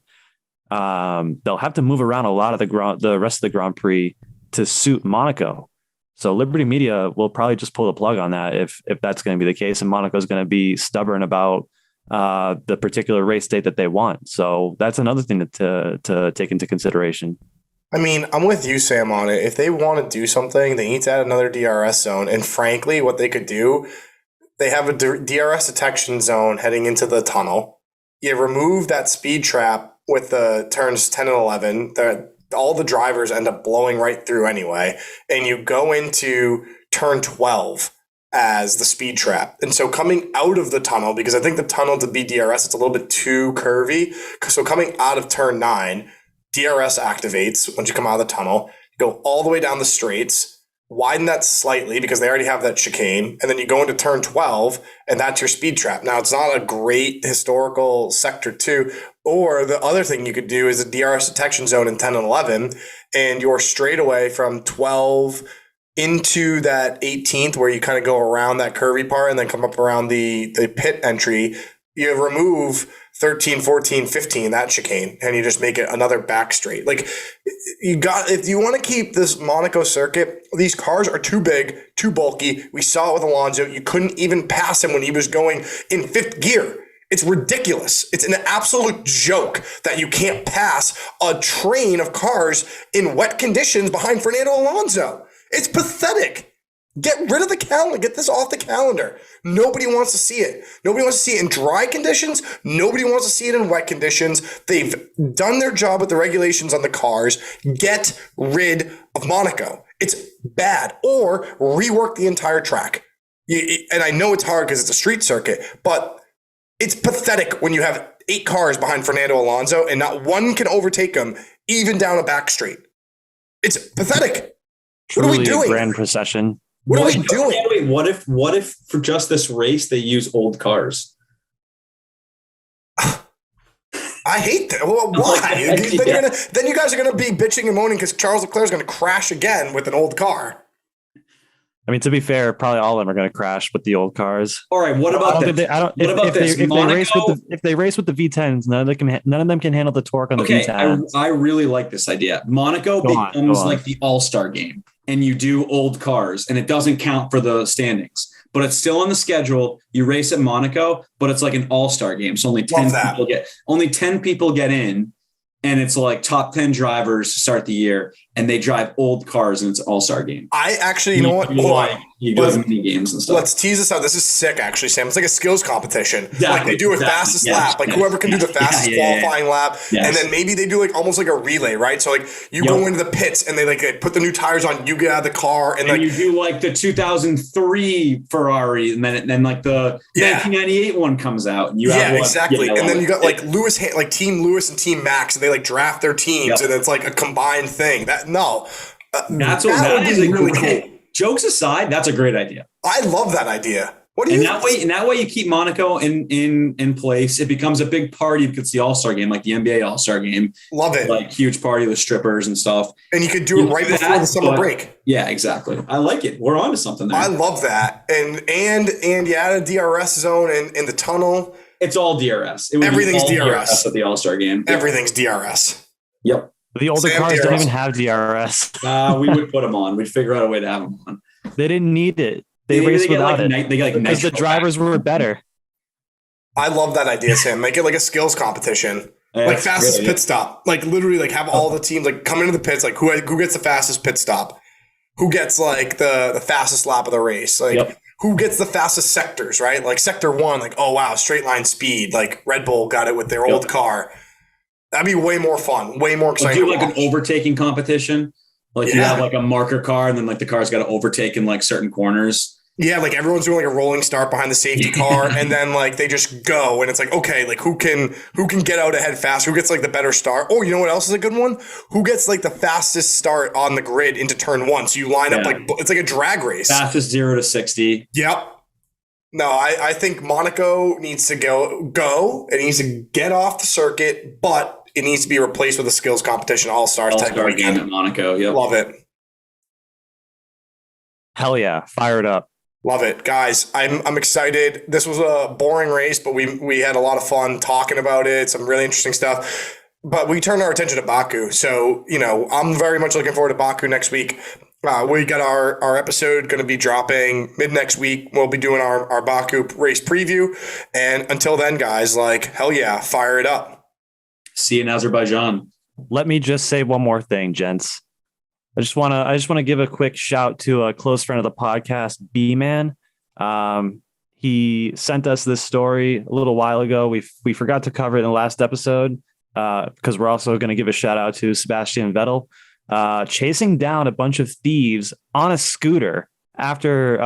they'll have to move around a lot of the rest of the Grand Prix to suit Monaco. So Liberty Media will probably just pull the plug on that if that's going to be the case, and Monaco is going to be stubborn about the particular race date that they want. So that's another thing to take into consideration. I mean, I'm with you, Sam, on it. If they want to do something, they need to add another DRS zone. And frankly, what they could do, they have a DRS detection zone heading into the tunnel. You remove that speed trap with the turns 10 and 11. All the drivers end up blowing right through anyway. And you go into turn 12 as the speed trap. And so coming out of the tunnel, because I think the tunnel to be DRS, it's a little bit too curvy. So coming out of turn 9, DRS activates once you come out of the tunnel. You go all the way down the straights, widen that slightly because they already have that chicane, and then you go into turn 12, and that's your speed trap. Now, it's not a great historical sector 2, or the other thing you could do is a DRS detection zone in 10 and 11, and your straightaway from 12 into that 18th where you kind of go around that curvy part and then come up around the pit entry. You remove 13, 14, 15, that chicane, and you just make it another back straight. Like, if you want to keep this Monaco circuit, these cars are too big, too bulky. We saw it with Alonso. You couldn't even pass him when he was going in 5th gear. It's ridiculous. It's an absolute joke that you can't pass a train of cars in wet conditions behind Fernando Alonso. It's pathetic. Get rid of the calendar. Get this off the calendar. Nobody wants to see it. Nobody wants to see it in dry conditions. Nobody wants to see it in wet conditions. They've done their job with the regulations on the cars. Get rid of Monaco. It's bad. Or rework the entire track. And I know it's hard because it's a street circuit, but it's pathetic when you have 8 cars behind Fernando Alonso and not one can overtake him, even down a back straight. It's pathetic. Truly what are we doing? A grand procession. What are we doing? Wait, what if for just this race they use old cars? I hate that. Well, why? Then you guys are going to be bitching and moaning because Charles Leclerc is going to crash again with an old car. I mean, to be fair, probably all of them are going to crash with the old cars. All right, what about this? If they race with the V10s, none of them can handle the torque on the V10s. I really like this idea. Monaco becomes like the all-star game, and you do old cars, and it doesn't count for the standings, but it's still on the schedule. You race at Monaco, but it's like an all-star game, so only 10 people get in. And it's like top 10 drivers to start the year, and they drive old cars, and it's an all-star game. I actually, you know what? Hold on. You do mini games and stuff. Let's tease this out. This is sick, actually, Sam. It's like a skills competition. Exactly, like they do a fastest lap. Like whoever can do the fastest qualifying lap. Yes. And then maybe they do like almost like a relay, right? So like you go into the pits and they put the new tires on, you get out of the car. And like you do like the 2003 Ferrari, and then like the 1998 one comes out. And you have exactly. And then you got like Team Lewis and Team Max, and they like draft their teams, and it's like a combined thing. That would be really cool. Jokes aside, that's a great idea. I love that idea. That way you keep Monaco in place. It becomes a big party because it's the All-Star game, like the NBA All-Star game. Love it. Like huge party with strippers and stuff. And you could do it right before the summer break. Yeah, exactly. I like it. We're on to something there. I love that. And you add a DRS zone in the tunnel. It's all DRS. Everything's DRS at the All-Star game. Everything's DRS. Yep. The older cars don't even have DRS. We would put them on. We'd figure out a way to have them on. They didn't need it. They raced without it. Because the drivers were better. I love that idea, Sam. Make it like a skills competition. Like fastest pit stop. Like literally like have all the teams like come into the pits. Like who gets the fastest pit stop? Who gets like the fastest lap of the race? Like who gets the fastest sectors, right? Like sector 1, like, oh wow, straight line speed. Like Red Bull got it with their old car. That'd be way more fun, way more exciting. Do like an overtaking competition. Like you have like a marker car and then like the car's got to overtake in like certain corners. Yeah, like everyone's doing like a rolling start behind the safety car, and then like they just go, and it's like, okay, like who can get out ahead fast? Who gets like the better start? Oh, you know what else is a good one? Who gets like the fastest start on the grid into turn one? So you line up like it's like a drag race. Fastest 0 to 60. Yep. No, I think Monaco needs to go. It needs to get off the circuit, but it needs to be replaced with a skills competition, all-stars type of game at Monaco. Yep. Love it. Hell yeah, fire it up. Love it, guys. I'm excited. This was a boring race, but we had a lot of fun talking about it. Some really interesting stuff. But we turned our attention to Baku. So, I'm very much looking forward to Baku next week. We got our episode going to be dropping mid next week. We'll be doing our Baku race preview. And until then, guys, like, hell yeah, fire it up. See you in Azerbaijan. Let me just say one more thing, gents. I just want to give a quick shout to a close friend of the podcast, B-Man. He sent us this story a little while ago. We forgot to cover it in the last episode because we're also going to give a shout out to Sebastian Vettel chasing down a bunch of thieves on a scooter after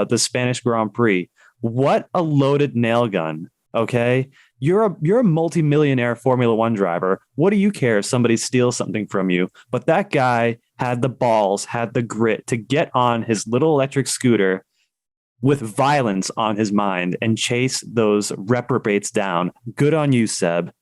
the Spanish Grand Prix. What a loaded nail gun. Okay. You're a multimillionaire Formula One driver. What do you care if somebody steals something from you? But that guy had the balls, had the grit to get on his little electric scooter with violence on his mind and chase those reprobates down. Good on you, Seb.